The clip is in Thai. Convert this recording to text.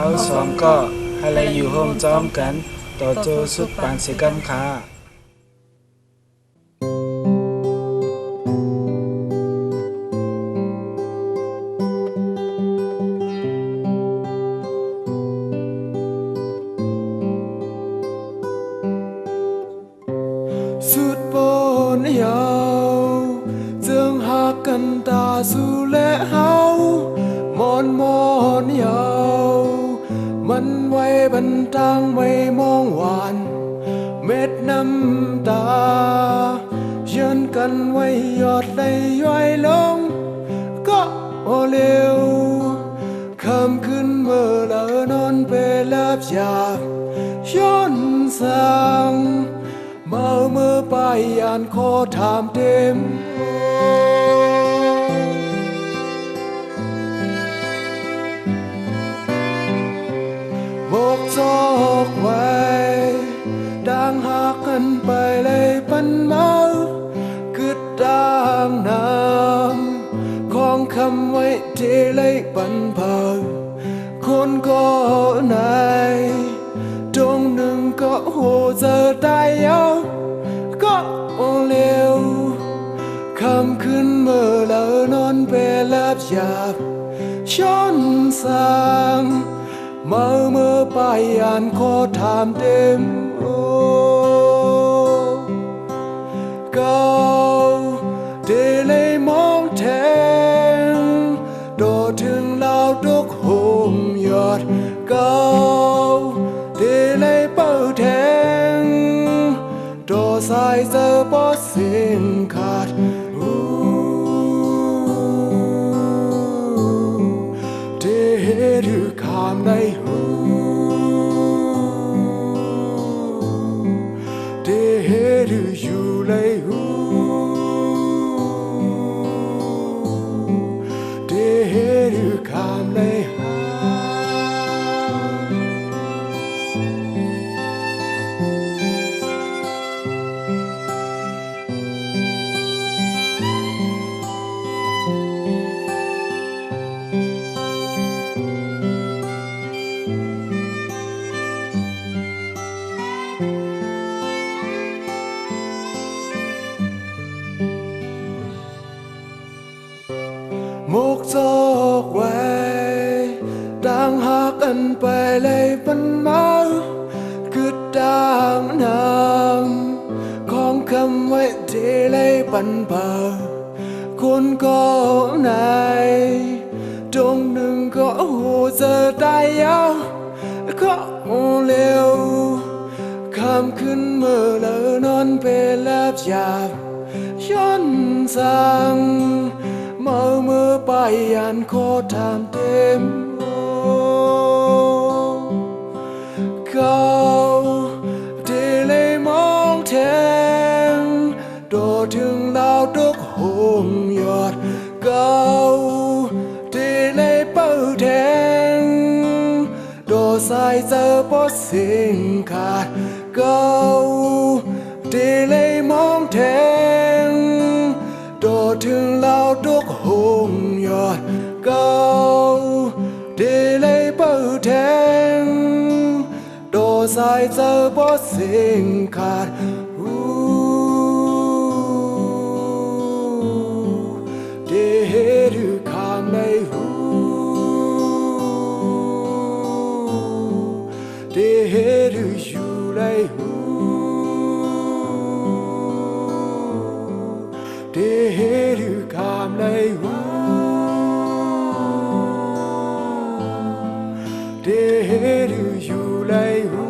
าสองก็อะไรอยู่ห้องจ้อมกันต่อโจสุดปานเสกันขาสุดบนยาวจึงหากกันตาสู่และเฮามอนยาวมันไว้บันทางไม่มองหวานเม็ดน้ำตายืนกันไว้ยอดไหลย้อยลงก็เร็วคำขึ้นเมื่อเรานอนไปลับยาบย้อนสั่งเมื่อไปอ่านขอถามเต็มบอกจอกไว้ดังหากกันไปเลยปันเมาคือดังน้ำของคำไว้ที่เลยปันเผาคนก็ไหนตรงหนึ่งก็โหเจอตายยาวก็เร็วคำขึ้นเมื่อเรานอนไปลับยาบช้อนสั่งเมื่อไปอ่านขอถามเต็มก็เดเลยมองแทงโดดถึงเราทุกหุมยอดก็เดเลยเปิดแทงโดดสายเจอปอสิ่งขาดเดหรือคำในหูเดหรืออยู่เลยหูเดหรือคำในหามุกจอกไว้ดังหากกันไปเลยปันเมาคือดังน้ำของคำไว้ที่เลยปันเผาคนก็ไหนตรงหนึ่งก็หูเจอตายยาวก็เร็วคำขึ้นเมื่อเรานอนไปลับยาบย้อนสั่งเมื่อไปอ่านขอถามเต็มเขาเดเลยมองแทงโดดถึงเราทุกหุมยอดเขาเดเลยเปิดแทงโดดสายเจอปอสิ่งขาดเขาเดเลยมองแทงโดดถึงเราทุกหุมยอดเก่าเดเลยเปิดแทงโดดสายเจอปอสิ่งขาดเดหรือคำในหูเดหรืออยู่ในหูเดหรือคำในหูเดหรืออยู่ในหู